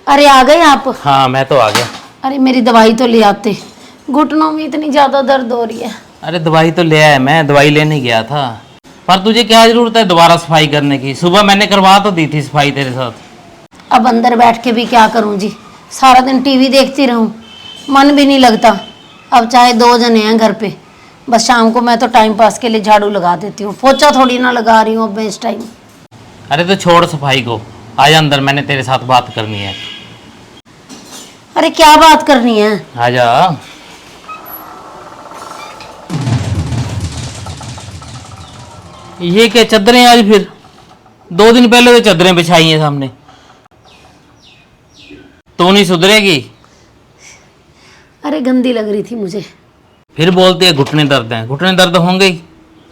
अरे आ गए आप? हाँ मैं तो आ गया। अरे मेरी दवाई तो ले आते, घुटनों में इतनी ज्यादा दर्द हो रही है। अरे दवाई तो ले आया, मैं दवाई लेने गया था। पर तुझे क्या जरूरत है दोबारा सफाई करने की? सुबह मैंने करवा तो दी थी सफाई तेरे साथ। अब अंदर बैठ के भी क्या करूं जी, सारा दिन टीवी देखती रहूं, मन भी नहीं लगता। अब चाहे 2 जने हैं घर पे, बस शाम को मैं तो टाइम पास के लिए झाड़ू लगा देती हूँ, पोछा थोड़ी ना लगा रही हूँ अब मैं इस टाइम। अरे तो छोड़ सफाई को, आजा अंदर, मैंने तेरे साथ बात करनी है। अरे क्या बात करनी है? आजा। ये क्या चादरें आज फिर? 2 दिन पहले तो चादरें बिछाई हैं सामने। तू नहीं सुधरेगी। अरे गंदी लग रही थी मुझे। फिर बोलते हैं घुटने दर्द हैं, घुटने दर्द होंगे ही।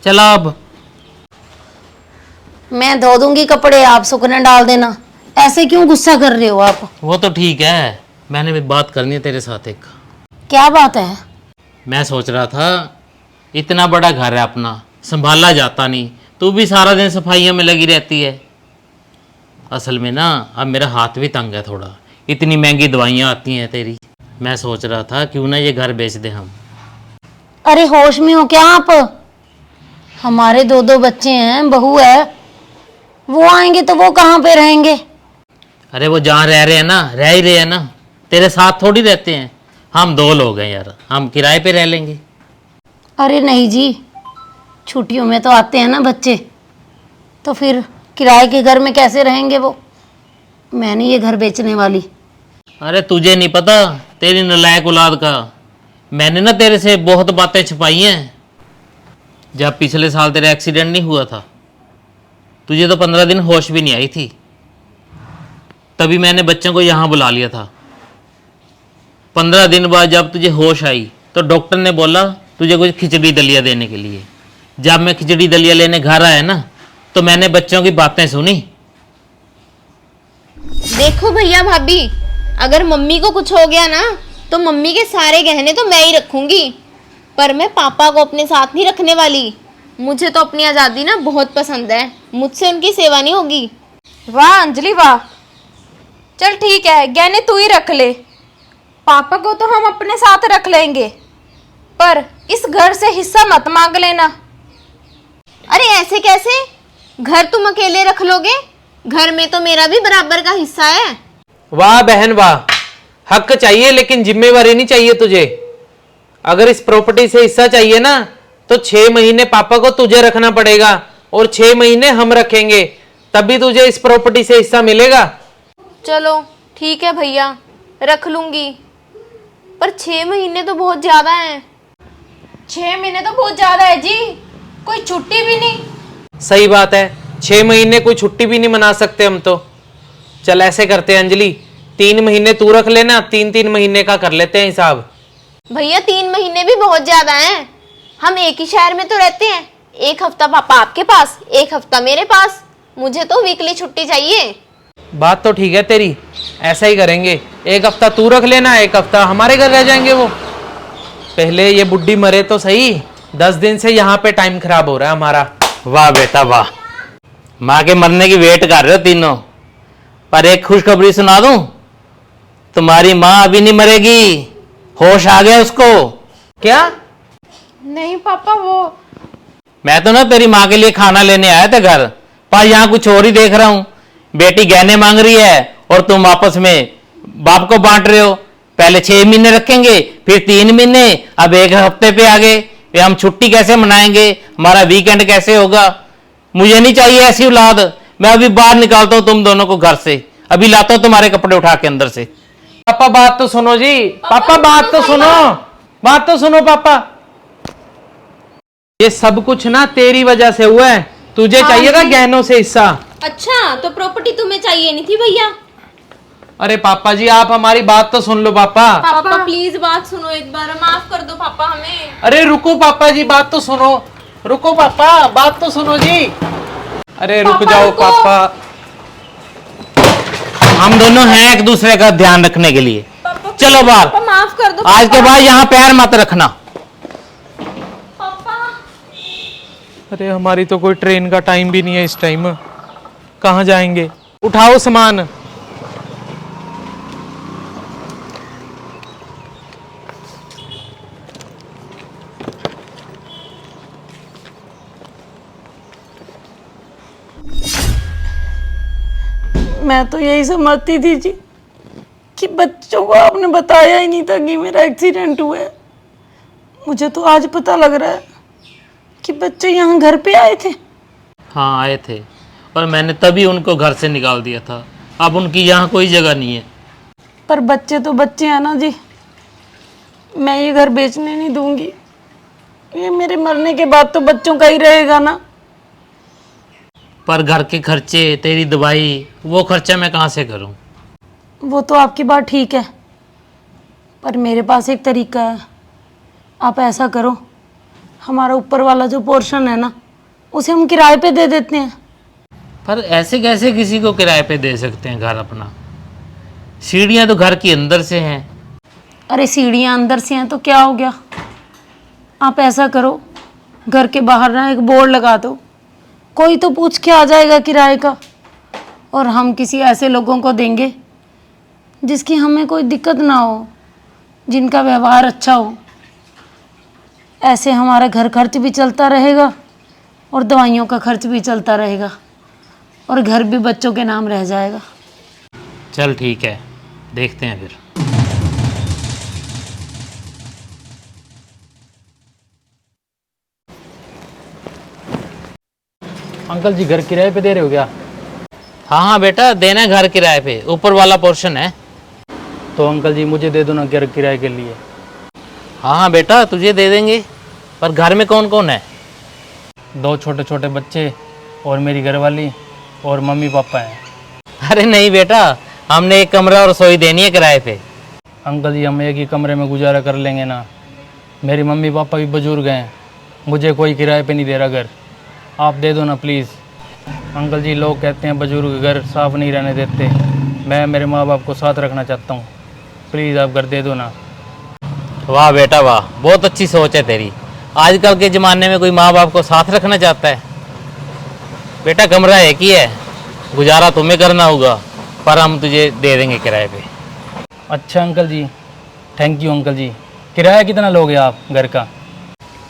चला अब। मैं धो दूंगी कपड़े, आप सूखने डाल देना। ऐसे क्यों गुस्सा कर रहे हो आप? वो तो ठीक है, मैंने भी बात करनी है तेरे साथ एक। क्या बात है? मैं सोच रहा था इतना बड़ा घर है अपना, संभाला जाता नहीं, तू भी सारा दिन सफाइयों में लगी रहती है। असल में ना अब मेरा हाथ भी तंग है थोड़ा, इतनी महंगी दवाइयाँ आती हैं तेरी। मैं सोच रहा था क्यों ना ये घर बेच दे हम। अरे होश में हो क्या आप? हमारे 2 बच्चे हैं, बहू है, वो आएंगे तो वो कहाँ पे रहेंगे? अरे वो जहाँ रह रहे हैं ना, रह ही रहे हैं ना, तेरे साथ थोड़ी रहते हैं। हम 2 लोग हैं यार, हम किराए पे रह लेंगे। अरे नहीं जी, छुट्टियों में तो आते हैं ना बच्चे, तो फिर किराए के घर में कैसे रहेंगे वो? मैं नहीं ये घर बेचने वाली। अरे तुझे नहीं पता तेरी नालायक औलाद का, मैंने ना तेरे से बहुत बातें छुपाई हैं। जब पिछले साल तेरा एक्सीडेंट नहीं हुआ था, तुझे तो 15 दिन होश भी नहीं आई थी, तभी मैंने बच्चों को यहाँ बुला लिया था। 15 दिन बाद जब तुझे होश आई तो डॉक्टर ने बोला तुझे कुछ खिचड़ी दलिया देने के लिए। जब मैं खिचड़ी दलिया लेने घर आया ना, तो मैंने बच्चों की बातें सुनी। देखो भैया भाभी, अगर मम्मी को कुछ हो गया ना तो मम्मी के सारे गहने तो मैं ही रखूंगी, पर मैं पापा को अपने साथ नहीं रखने वाली। मुझे तो अपनी आज़ादी ना बहुत पसंद है, मुझसे उनकी सेवा नहीं होगी। वाह अंजलि वाह, चल ठीक है, गहने तू ही रख ले, पापा को तो हम अपने साथ रख लेंगे, पर इस घर से हिस्सा मत मांग लेना। अरे ऐसे कैसे? घर तुम अकेले रख लोगे? घर में तो मेरा भी बराबर का हिस्सा है। वाह बहन वाह, हक चाहिए लेकिन जिम्मेवारी नहीं चाहिए तुझे। अगर इस प्रॉपर्टी से हिस्सा चाहिए ना तो 6 महीने पापा को तुझे रखना पड़ेगा और 6 महीने हम रखेंगे, तभी तुझे इस प्रॉपर्टी से हिस्सा मिलेगा। चलो ठीक है भैया, रख लूंगी, पर 6 महीने तो बहुत ज्यादा हैं। 6 महीने तो बहुत ज्यादा है जी, कोई छुट्टी भी नहीं। सही बात है, 6 महीने कोई छुट्टी भी नहीं मना सकते हम तो। चल ऐसे करते हैं अंजलि, 3 महीने तू रख लेना, 3-3 महीने का कर लेते हैं हिसाब। भैया 3 महीने भी बहुत ज्यादा हैं, हम एक ही शहर में तो रहते हैं। 1 हफ्ता पापा आपके पास, 1 हफ्ता मेरे पास, मुझे तो वीकली छुट्टी चाहिए। बात तो ठीक है तेरी, ऐसा ही करेंगे, 1 हफ्ता तू रख लेना, 1 हफ्ता हमारे घर रह जाएंगे वो। पहले ये बुड्ढी मरे तो सही, 10 दिन से यहाँ पे टाइम खराब हो रहा है हमारा। वाह बेटा वाह, माँ के मरने की वेट कर रहे हो तीनों। पर एक खुशखबरी सुना दूं, तुम्हारी माँ अभी नहीं मरेगी, होश आ गया उसको। क्या? नहीं पापा, वो मैं तो ना तेरी माँ के लिए खाना लेने आया था घर, पर यहाँ कुछ और ही देख रहा हूँ। बेटी गहने मांग रही है और तुम आपस में बाप को बांट रहे हो। पहले 6 महीने रखेंगे, फिर 3 महीने, अब 1 हफ्ते पे आ गए। ये हम छुट्टी कैसे मनाएंगे, हमारा वीकेंड कैसे होगा? मुझे नहीं चाहिए ऐसी औलाद। मैं अभी बाहर निकालता हूँ तुम दोनों को घर से, अभी लाता हूँ तुम्हारे कपड़े उठा के अंदर से। पापा बात तो सुनो जी, पापा बात तो सुनो, बात तो सुनो पापा। ये सब कुछ ना तेरी वजह से हुआ है, तुझे चाहिए था गहनों से हिस्सा। अच्छा, तो प्रॉपर्टी तुम्हें चाहिए नहीं थी भैया? अरे पापा जी आप हमारी बात तो सुन लो पापा। पापा प्लीज बात सुनो, एक बार माफ कर दो पापा हमें। अरे रुको पापा जी, बात तो सुनो, रुको पापा, बात तो सुनो जी। अरे रुक जाओ पापा। हम दोनों हैं एक दूसरे का ध्यान रखने के लिए। चलो बाहर, पापा माफ कर दो। आज के बाद यहाँ पैर मत रखना। पापा अरे हमारी तो कोई ट्रेन का टाइम भी नहीं है इस टाइम, कहाँ जाएंगे? उठाओ सामान। मैं तो यही समझती थी जी कि बच्चों को आपने बताया ही नहीं था कि मेरा एक्सीडेंट हुआ है। मुझे तो आज पता लग रहा है कि बच्चे यहाँ घर पे आए थे। हाँ आए थे, और मैंने तभी उनको घर से निकाल दिया था। अब उनकी यहाँ कोई जगह नहीं है। पर बच्चे तो बच्चे हैं ना जी, मैं ये घर बेचने नहीं दूंगी। ये मेरे मरने के बाद तो बच्चों का ही रहेगा ना। पर घर के खर्चे, तेरी दवाई, वो खर्चा मैं कहाँ से करूँ? वो तो आपकी बात ठीक है, पर मेरे पास एक तरीका है। आप ऐसा करो, हमारा ऊपर वाला जो पोर्शन है ना, उसे हम किराए पे दे देते हैं। पर ऐसे कैसे किसी को किराए पे दे सकते हैं घर अपना? सीढ़ियाँ तो घर के अंदर से हैं। अरे सीढ़ियाँ अंदर से हैं तो क्या हो गया? आप ऐसा करो, घर के बाहर ना एक बोर्ड लगा दो, कोई तो पूछ के आ जाएगा किराए का। और हम किसी ऐसे लोगों को देंगे जिसकी हमें कोई दिक्कत ना हो, जिनका व्यवहार अच्छा हो। ऐसे हमारा घर खर्च भी चलता रहेगा और दवाइयों का खर्च भी चलता रहेगा, और घर भी बच्चों के नाम रह जाएगा। चल ठीक है, देखते हैं फिर। अंकल जी घर किराए पे दे रहे हो क्या? हाँ हाँ बेटा, देना है घर किराए पे, ऊपर वाला पोर्शन है। तो अंकल जी मुझे दे दो ना घर किराए के लिए। हाँ हाँ बेटा, तुझे दे देंगे। पर घर में कौन कौन है? 2 छोटे छोटे बच्चे और मेरी घरवाली और मम्मी पापा हैं। अरे नहीं बेटा, हमने एक कमरा और रसोई देनी है किराए पे। अंकल जी हम एक ही कमरे में गुजारा कर लेंगे ना। मेरी मम्मी पापा भी बुजुर्ग हैं, मुझे कोई किराए पे नहीं दे रहा घर। आप दे दो ना प्लीज़। अंकल जी लोग कहते हैं बुजुर्ग घर साफ नहीं रहने देते, मैं मेरे माँ बाप को साथ रखना चाहता हूँ। प्लीज़ आप घर दे दो ना। वाह बेटा वाह, बहुत अच्छी सोच है तेरी। आजकल के ज़माने में कोई माँ बाप को साथ रखना चाहता है? बेटा कमरा एक ही है, गुजारा तुम्हें करना होगा, पर हम तुझे दे देंगे किराए पे। अच्छा uncle ji, thank you uncle ji. किराया कितना लोगे आप घर का?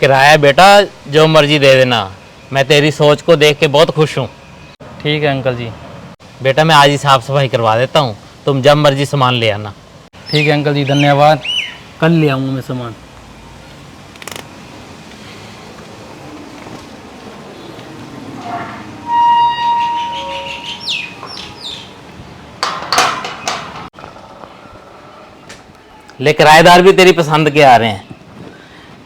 किराया बेटा जो मर्जी दे देना, मैं तेरी सोच को देख के बहुत खुश हूँ। ठीक है अंकल जी। बेटा मैं आज ही साफ़ सफाई करवा देता हूँ, तुम जब मर्जी सामान ले आना। ठीक है अंकल जी, धन्यवाद। कल ले आऊँगा मैं सामान। ले किराएदार भी तेरी पसंद के आ रहे हैं,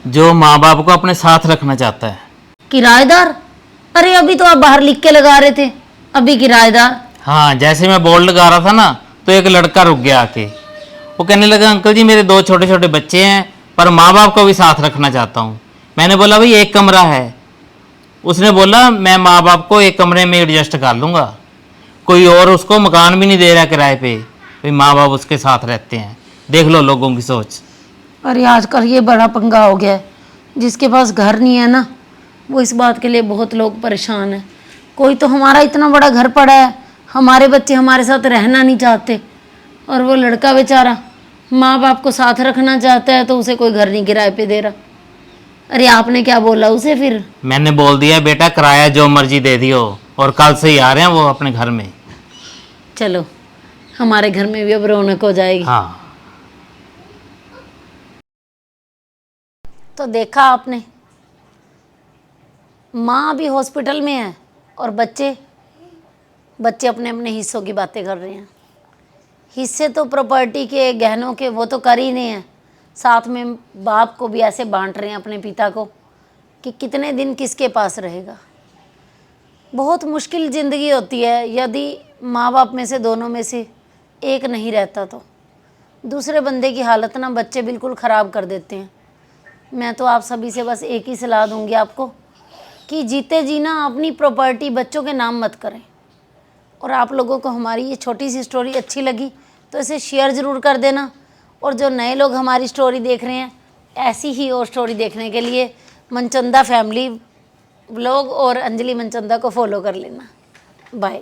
जो माँ बाप को अपने साथ रखना चाहता है। किराएदार? अरे अभी तो आप बाहर लिख के लगा रहे थे, अभी किराएदार? हाँ, जैसे मैं बोर्ड लगा रहा था ना, तो एक लड़का रुक गया आके। वो कहने लगा अंकल जी मेरे 2 छोटे छोटे बच्चे हैं, पर माँ बाप को भी साथ रखना चाहता हूँ। मैंने बोला भाई एक कमरा है। उसने बोला मैं माँ बाप को एक कमरे में एडजस्ट कर लूँगा, कोई और उसको मकान भी नहीं दे रहा किराए पे, भाई माँ बाप उसके साथ रहते हैं। देख लो लोगों की सोच। अरे आजकल ये बड़ा पंगा हो गया है, जिसके पास घर नहीं है ना, वो इस बात के लिए बहुत लोग परेशान हैं। कोई तो हमारा इतना बड़ा घर पड़ा है, हमारे बच्चे हमारे साथ रहना नहीं चाहते, और वो लड़का बेचारा माँ बाप को साथ रखना चाहता है, तो उसे कोई घर नहीं किराए पे दे रहा। अरे आपने क्या बोला उसे फिर? मैंने बोल दिया बेटा किराया जो मर्जी दे दियो, और कल से ही आ रहे हैं वो अपने घर में। चलो हमारे घर में भी अब रौनक हो जाएगी। हाँ। तो देखा आपने, माँ भी हॉस्पिटल में है और बच्चे अपने अपने हिस्सों की बातें कर रहे हैं। हिस्से तो प्रॉपर्टी के, गहनों के, वो तो कर ही नहीं है, साथ में बाप को भी ऐसे बांट रहे हैं अपने पिता को कि कितने दिन किसके पास रहेगा। बहुत मुश्किल ज़िंदगी होती है यदि माँ बाप में से दोनों में से एक नहीं रहता, तो दूसरे बंदे की हालत ना बच्चे बिल्कुल ख़राब कर देते हैं। मैं तो आप सभी से बस एक ही सलाह दूंगी आपको कि जीते जी ना अपनी प्रॉपर्टी बच्चों के नाम मत करें। और आप लोगों को हमारी ये छोटी सी स्टोरी अच्छी लगी तो इसे शेयर ज़रूर कर देना, और जो नए लोग हमारी स्टोरी देख रहे हैं, ऐसी ही और स्टोरी देखने के लिए मनचंदा फैमिली व्लॉग और अंजलि मनचंदा को फॉलो कर लेना। बाय।